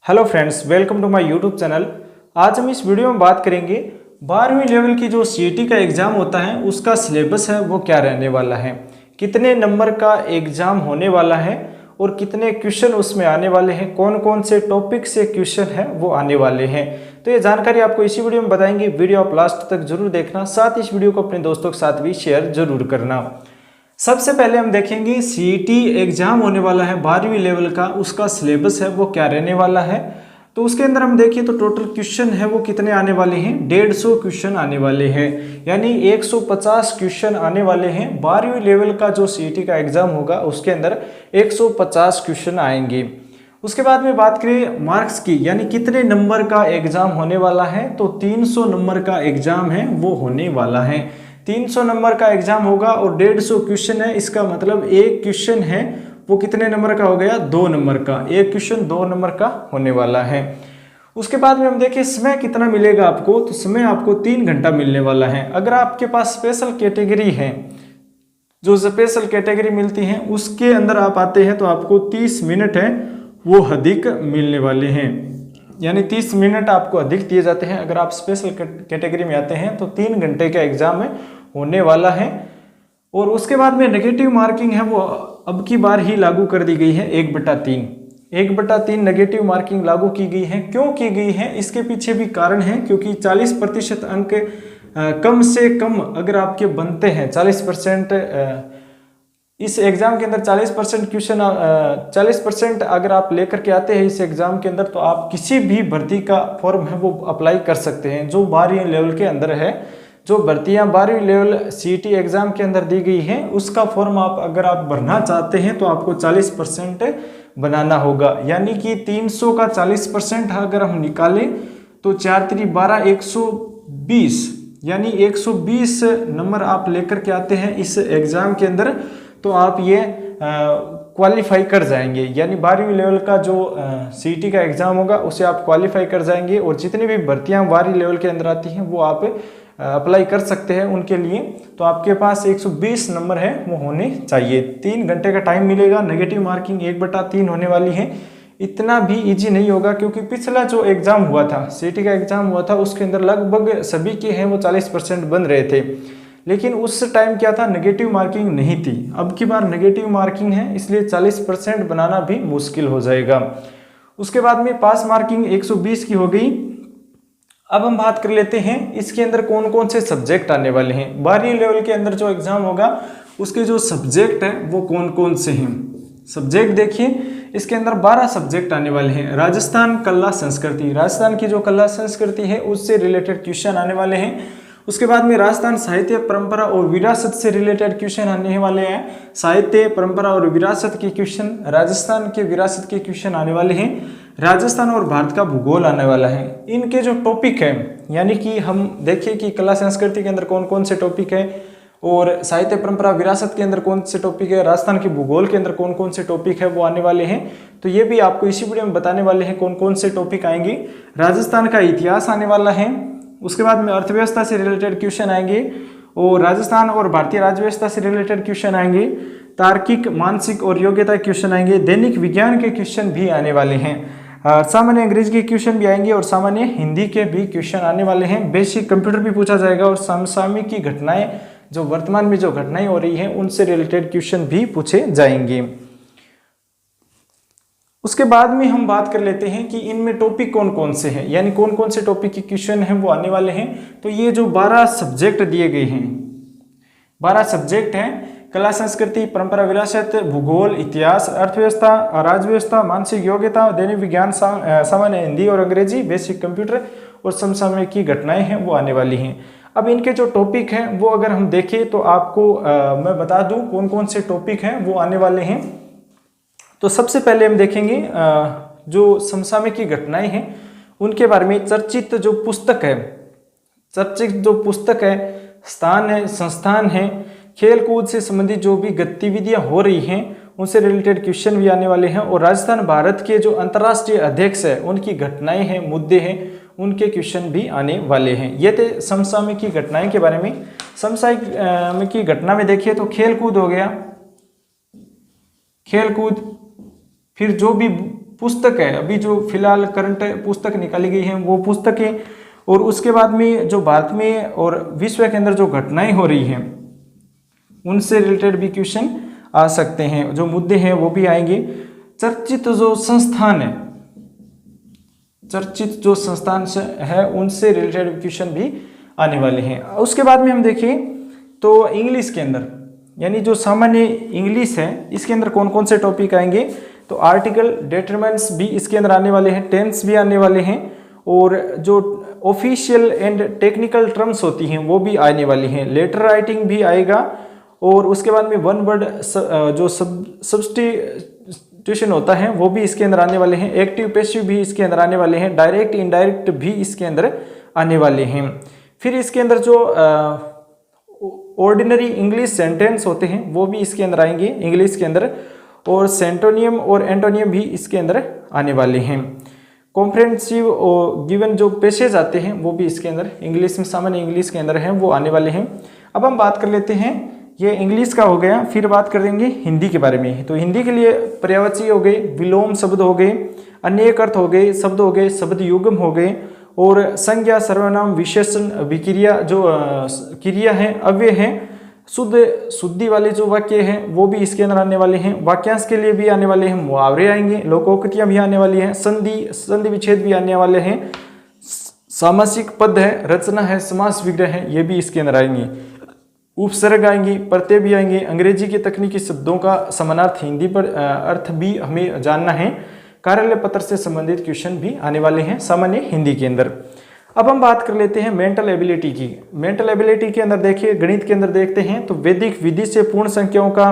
Hello friends, welcome to my YouTube channel. आज हम इस वीडियो में बात करेंगे 12वीं लेवल की जो सीईटी का एग्ज़ाम होता है उसका सिलेबस है वो क्या रहने वाला है, कितने नंबर का एग्ज़ाम होने वाला है और कितने क्वेश्चन उसमें आने वाले हैं, कौन कौन से टॉपिक से क्वेश्चन है वो आने वाले हैं। तो ये जानकारी आपको इसी वीडियो में बताएंगे। वीडियो आप लास्ट तक जरूर देखना, साथ ही इस वीडियो को अपने दोस्तों के साथ भी शेयर जरूर करना। सबसे पहले हम देखेंगे सीईटी एग्जाम होने वाला है 12वीं लेवल का, उसका सिलेबस है वो क्या रहने वाला है। तो उसके अंदर हम देखिए तो टोटल क्वेश्चन है वो कितने आने वाले हैं, 150 क्वेश्चन आने वाले हैं, यानी 150 क्वेश्चन आने वाले हैं। 12वीं लेवल का जो सीईटी का एग्जाम होगा उसके अंदर 150 क्वेश्चन आएंगे। उसके बाद में बात करें मार्क्स की, यानी कितने नंबर का एग्जाम होने वाला है, तो 300 नंबर का एग्जाम है वो होने वाला है। 300 नंबर का एग्जाम होगा और 150 क्वेश्चन है, इसका मतलब एक क्वेश्चन है वो कितने नंबर का हो गया, 2 नंबर का। एक क्वेश्चन 2 नंबर का होने वाला है। उसके बाद में हम देखिए समय कितना मिलेगा आपको, तो समय आपको 3 घंटा मिलने वाला है। अगर आपके पास स्पेशल कैटेगरी है, जो स्पेशल कैटेगरी मिलती है उसके अंदर आप आते हैं तो आपको 30 मिनट है वो अधिक मिलने वाले हैं, यानी 30 मिनट आपको अधिक दिए जाते हैं। अगर आप स्पेशल कैटेगरी में आते हैं तो 3 घंटे का एग्जाम है होने वाला है। और उसके बाद में नेगेटिव मार्किंग है वो अब की बार ही लागू कर दी गई है, 1/3 1/3 नेगेटिव मार्किंग लागू की गई है। क्यों की गई है, इसके पीछे भी कारण है, क्योंकि 40% अंक कम से कम अगर आपके बनते हैं 40%, इस एग्जाम के अंदर 40% क्वेश्चन 40% अगर आप लेकर के आते हैं इस एग्जाम के अंदर, तो आप किसी भी भर्ती का फॉर्म है वो अप्लाई कर सकते हैं जो 12वीं लेवल के अंदर है। जो भर्तियां 12वीं लेवल सीईटी एग्जाम के अंदर दी गई हैं उसका फॉर्म अगर आप भरना चाहते हैं तो आपको 40% बनाना होगा, यानी कि 300 का 40% अगर हम निकालें तो 4 3 12 120, यानी 120 नंबर आप लेकर के आते हैं इस एग्जाम के अंदर तो आप ये क्वालिफाई कर जाएंगे। यानी 12वीं लेवल का जो सीईटी का एग्जाम होगा उसे आप क्वालिफाई कर जाएंगे और जितनी भी भर्तियां 12वीं लेवल के अंदर आती हैं वो आप अप्लाई कर सकते हैं उनके लिए। तो आपके पास 120 नंबर है वो होने चाहिए। 3 घंटे का टाइम मिलेगा। नेगेटिव मार्किंग 1/3 होने वाली है। इतना भी इजी नहीं होगा, क्योंकि पिछला जो एग्जाम हुआ था, सीईटी का एग्जाम हुआ था, उसके अंदर लगभग सभी के हैं वो 40% बन रहे थे, लेकिन उस टाइम क्या था, नेगेटिव मार्किंग नहीं थी। अब की बार नेगेटिव मार्किंग है, इसलिए 40% बनाना भी मुश्किल हो जाएगा। उसके बाद में पास मार्किंग 120 की हो गई। अब हम बात कर लेते हैं इसके अंदर कौन कौन से सब्जेक्ट आने वाले हैं। 12वीं लेवल के अंदर जो एग्जाम होगा उसके जो सब्जेक्ट है वो कौन कौन से हैं। सब्जेक्ट देखिए, इसके अंदर 12 सब्जेक्ट आने वाले हैं। राजस्थान कला संस्कृति, राजस्थान की जो कला संस्कृति है उससे रिलेटेड क्वेश्चन आने वाले हैं। उसके बाद में राजस्थान साहित्य परंपरा और विरासत से रिलेटेड क्वेश्चन आने वाले हैं। साहित्य परंपरा और विरासत के क्वेश्चन, राजस्थान के विरासत के क्वेश्चन आने वाले हैं। राजस्थान और भारत का भूगोल आने वाला है। इनके जो टॉपिक है, यानी कि हम देखिए कि कला संस्कृति के अंदर कौन कौन से टॉपिक है और साहित्य परंपरा विरासत के अंदर कौन से टॉपिक है, राजस्थान के भूगोल के अंदर कौन कौन से टॉपिक है वो आने वाले हैं। तो ये भी आपको इसी वीडियो में बताने वाले हैं कौन कौन से टॉपिक आएंगे। राजस्थान का इतिहास आने वाला है। उसके बाद में अर्थव्यवस्था से रिलेटेड क्वेश्चन आएंगे और राजस्थान और भारतीय राज्यव्यवस्था से रिलेटेड क्वेश्चन आएंगे। तार्किक, मानसिक और योग्यता क्वेश्चन आएंगे। दैनिक विज्ञान के क्वेश्चन भी आने वाले हैं। सामान्य अंग्रेजी के क्वेश्चन भी आएंगे और सामान्य हिंदी के भी क्वेश्चन आने वाले हैं। बेसिक कंप्यूटर भी पूछा जाएगा और समसामयिक की घटनाएं, जो वर्तमान में जो घटनाएं हो रही हैं उनसे रिलेटेड क्वेश्चन भी पूछे जाएंगे। उसके बाद में हम बात कर लेते हैं कि इनमें टॉपिक कौन कौन से हैं, यानी कौन कौन से टॉपिक के क्वेश्चन हैं वो आने वाले हैं। तो ये जो 12 सब्जेक्ट दिए गए हैं, 12 सब्जेक्ट हैं, कला संस्कृति, परंपरा विरासत, भूगोल, इतिहास, अर्थव्यवस्था, राज्यव्यवस्था, मानसिक योग्यता, दैनिक विज्ञान, सामान्य हिंदी और अंग्रेजी, बेसिक कंप्यूटर और समसामयिक की घटनाएं हैं वो आने वाली हैं। अब इनके जो टॉपिक हैं वो अगर हम देखें तो आपको मैं बता दूं कौन कौन से टॉपिक हैं वो आने वाले हैं। तो सबसे पहले हम देखेंगे जो समसामयिक की घटनाएं हैं उनके बारे में। चर्चित जो पुस्तक है, चर्चित जो पुस्तक है, स्थान है, संस्थान है, खेल कूद से संबंधित जो भी गतिविधियां हो रही हैं उनसे रिलेटेड क्वेश्चन भी आने वाले हैं। और राजस्थान भारत के जो अंतर्राष्ट्रीय अध्यक्ष है उनकी घटनाएं हैं, मुद्दे हैं, उनके क्वेश्चन भी आने वाले हैं। ये थे समसामयिक की घटनाएं के बारे में। समसामयिक की घटना में देखिए तो खेल कूद हो गया, खेल कूद, फिर जो भी पुस्तक है, अभी जो फिलहाल करंट पुस्तक निकाली गई है वो पुस्तकें, और उसके बाद में जो भारत में और विश्व के अंदर जो घटनाएं हो रही हैं उनसे रिलेटेड भी क्वेश्चन आ सकते हैं, जो मुद्दे हैं वो भी आएंगे। चर्चित जो संस्थान है, चर्चित जो संस्थान है उनसे रिलेटेड क्वेश्चन भी आने वाले हैं। उसके बाद में हम देखें तो इंग्लिश के अंदर, यानी जो सामान्य इंग्लिश है इसके अंदर कौन कौन से टॉपिक आएंगे, तो आर्टिकल, डिटरमिनेंट्स भी इसके अंदर आने वाले हैं, टेंस भी आने वाले हैं, और जो ऑफिशियल एंड टेक्निकल टर्म्स होती हैं वो भी आने वाली हैं, लेटर राइटिंग भी आएगा, और उसके बाद में वन वर्ड जो सब्स्टिट्यूशन होता है वो भी इसके अंदर आने वाले हैं, एक्टिव पैसिव भी इसके अंदर आने वाले हैं, डायरेक्ट इनडायरेक्ट भी इसके अंदर आने वाले हैं। फिर इसके अंदर जो ऑर्डिनरी इंग्लिश सेंटेंस होते हैं वो भी इसके अंदर आएंगे इंग्लिश के अंदर, और सेंटोनियम और एंटोनियम भी इसके अंदर आने वाले हैं। कॉम्प्रिहेंसिव और गिवन जो पैसेज आते हैं वो भी इसके अंदर इंग्लिश में, सामान्य इंग्लिश के अंदर हैं, वो आने वाले हैं। अब हम बात कर लेते हैं, ये इंग्लिश का हो गया, फिर बात करेंगे हिंदी के बारे में। तो हिंदी के लिए पर्यायवाची हो गए, विलोम शब्द हो गए, अनेक अर्थ हो गए, शब्द हो गए, शब्द युग्म हो गए, और संज्ञा, सर्वनाम, विशेषण, विक्रिया, जो क्रिया है, अव्यय है, शुद्धि वाले जो वाक्य हैं वो भी इसके अंदर आने वाले हैं। वाक्यांश के लिए भी आने वाले हैं, मुहावरे आएंगे, लोकोक्तियां भी आने वाली हैं, संधि विच्छेद भी आने वाले हैं, सामासिक पद है, रचना है, समास विग्रह है, ये भी इसके अंदर आएंगे। उपसर्ग आएंगे, प्रत्यय भी आएंगे, अंग्रेजी के तकनीकी शब्दों का समानार्थ हिंदी पर अर्थ भी हमें जानना है, कार्यालय पत्र से संबंधित क्वेश्चन भी आने वाले हैं सामान्य हिंदी के अंदर। अब हम बात कर लेते हैं मेंटल एबिलिटी की। मेंटल एबिलिटी के अंदर देखिए, गणित के अंदर देखते हैं तो वैदिक विधि से पूर्ण संख्याओं का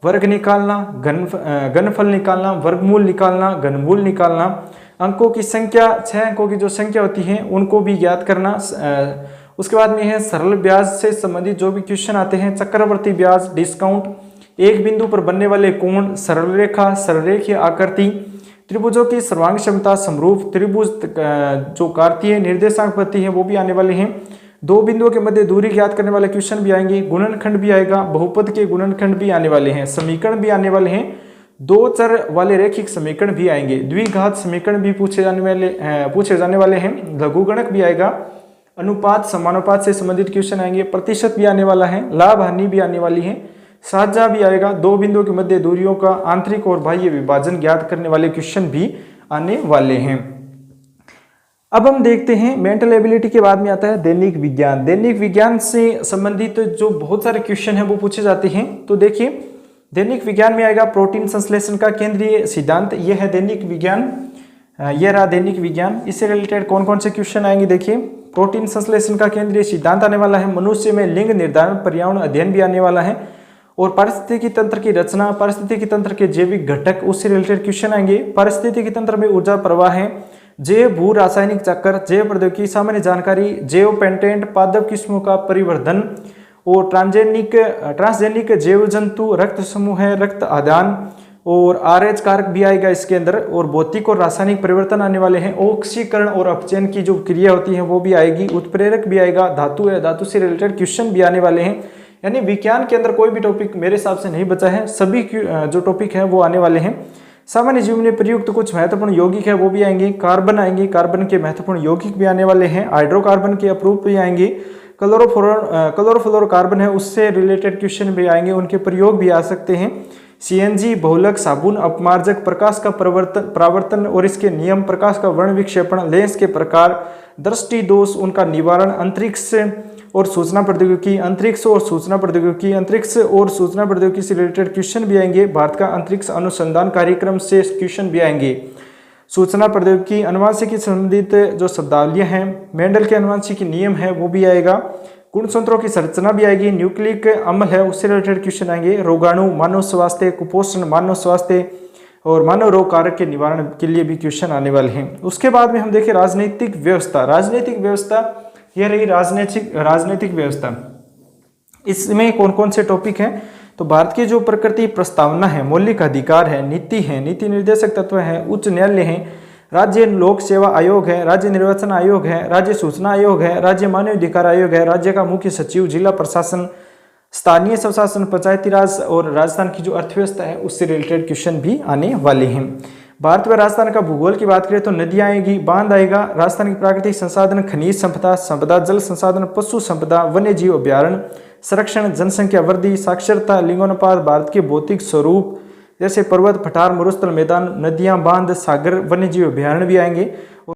वर्ग निकालना, घनफल निकालना, वर्गमूल निकालना, घनमूल निकालना, अंकों की संख्या, 6 अंकों की जो संख्या होती है उनको भी ज्ञात करना। उसके बाद में है सरल ब्याज से संबंधित जो भी क्वेश्चन आते हैं, चक्रवर्ती ब्याज, डिस्काउंट, एक बिंदु पर बनने वाले कोण, सरल रेखा, सरलरेखीय आकृति, त्रिभुजों की सर्वांग क्षमता, समरूप त्रिभुज, जो कार्तीय निर्देशांक पद्धति है वो भी आने वाले हैं। दो बिंदुओं के मध्य दूरी ज्ञात करने वाले क्वेश्चन भी आएंगे, गुणनखंड भी आएगा, बहुपद के गुणनखंड भी आने वाले हैं, समीकरण भी आने वाले हैं, दो चर वाले रैखिक समीकरण भी आएंगे, द्विघात समीकरण भी पूछे जाने वाले हैं, लघुगणक भी आएगा, अनुपात, समानुपात से संबंधित क्वेश्चन आएंगे, प्रतिशत भी आने वाला है, लाभ हानि भी आने वाली है, साझा भी आएगा, दो बिंदुओं के मध्य दूरियों का आंतरिक और बाह्य विभाजन ज्ञात करने वाले क्वेश्चन भी आने वाले हैं। अब हम देखते हैं मेंटल एबिलिटी के बाद में आता है दैनिक विज्ञान। दैनिक विज्ञान से संबंधित जो बहुत सारे क्वेश्चन हैं वो पूछे जाते हैं। तो देखिए, दैनिक विज्ञान में आएगा प्रोटीन संश्लेषण का केंद्रीय सिद्धांत, यह है दैनिक विज्ञान, यह रहा दैनिक विज्ञान। इससे रिलेटेड कौन कौन से क्वेश्चन आएंगे, देखिए प्रोटीन संश्लेषण का केंद्रीय सिद्धांत आने वाला है, मनुष्य में लिंग निर्धारण, पर्यावरण अध्ययन भी आने वाला है, और पारिस्थितिकी तंत्र की रचना, पारिस्थितिकी तंत्र के जैविक घटक, उससे रिलेटेड क्वेश्चन आएंगे। पारिस्थितिकी तंत्र में ऊर्जा प्रवाह है, जैव भू रासायनिक चक्र, जैव प्रौद्योगिकी, सामान्य जानकारी, जैव पेटेंट, पादप किस्मों का परिवर्धन, और ट्रांसजेनिक जैव जंतु, रक्त समूह है, रक्त आदान, और RH कारक भी आएगा इसके अंदर, और भौतिक और रासायनिक परिवर्तन आने वाले हैं, ऑक्सीकरण और अपचयन की जो क्रिया होती है वो भी आएगी, उत्प्रेरक भी आएगा, धातु है, धातु से रिलेटेड क्वेश्चन भी आने वाले हैं। यानी विज्ञान के अंदर कोई भी टॉपिक मेरे हिसाब से नहीं बचा है, सभी जो टॉपिक है वो आने वाले हैं। सामान्य जीवन में प्रयुक्त कुछ महत्वपूर्ण यौगिक है वो भी आएंगे, कार्बन आएंगे, कार्बन के महत्वपूर्ण यौगिक भी आने वाले हैं, हाइड्रोकार्बन के अप्रूप भी आएंगे, क्लोरोफ्लोरोकार्बन है उससे रिलेटेड क्वेश्चन भी आएंगे, उनके प्रयोग भी आ सकते हैं। CNG, बहुलक, साबुन, अपमार्जक, प्रकाश का परावर्तन और इसके नियम, प्रकाश का वर्ण विक्षेपण, लेंस के प्रकार, दृष्टि दोष, उनका निवारण, अंतरिक्ष और सूचना प्रौद्योगिकी, अंतरिक्ष और सूचना प्रौद्योगिकी, अंतरिक्ष और सूचना प्रौद्योगिकी से रिलेटेड क्वेश्चन भी आएंगे, भारत का अंतरिक्ष अनुसंधान कार्यक्रम से क्वेश्चन भी आएंगे, सूचना प्रौद्योगिकी, अनुवांशिकी संबंधित जो शब्दावलियां हैं, मेंडल के अनुवांशिकी नियम है वो भी आएगा, गुणसूत्रों की संरचना भी आएगी, न्यूक्लिक अम्ल है उससे रिलेटेड क्वेश्चन आएंगे, रोगाणु, मानव स्वास्थ्य, कुपोषण, मानव स्वास्थ्य और मानव रोग कारक के निवारण के लिए भी क्वेश्चन आने वाले हैं। उसके बाद में हम देखें राजनीतिक व्यवस्था। राजनीतिक व्यवस्था यह रही राजनीतिक व्यवस्था। इसमें कौन कौन से टॉपिक हैं, तो भारत की जो प्रकृति प्रस्तावना है, मौलिक अधिकार है, नीति निर्देशक तत्व है, उच्च न्यायालय है, राज्य लोक सेवा आयोग है, राज्य निर्वाचन आयोग है, राज्य सूचना आयोग है, राज्य मानव अधिकार आयोग है, राज्य का मुख्य सचिव, जिला प्रशासन, स्थानीय स्वशासन, पंचायती राज और राजस्थान की जो अर्थव्यवस्था है उससे रिलेटेड क्वेश्चन भी आने वाले हैं। भारत व राजस्थान का भूगोल की बात करें तो नदियाँ आएगी, बांध आएगा, राजस्थान की प्राकृतिक संसाधन, खनिज संपदा, जल संसाधन, पशु संपदा, वन्य जीव अभ्यारण्य, संरक्षण, जनसंख्या वृद्धि, साक्षरता, लिंगोनुपात, भारत के भौतिक स्वरूप जैसे पर्वत, पठार, मरुस्थल, मैदान, नदियां, बांध, सागर, वन्य जीव अभ्यारण्य भी आएंगे।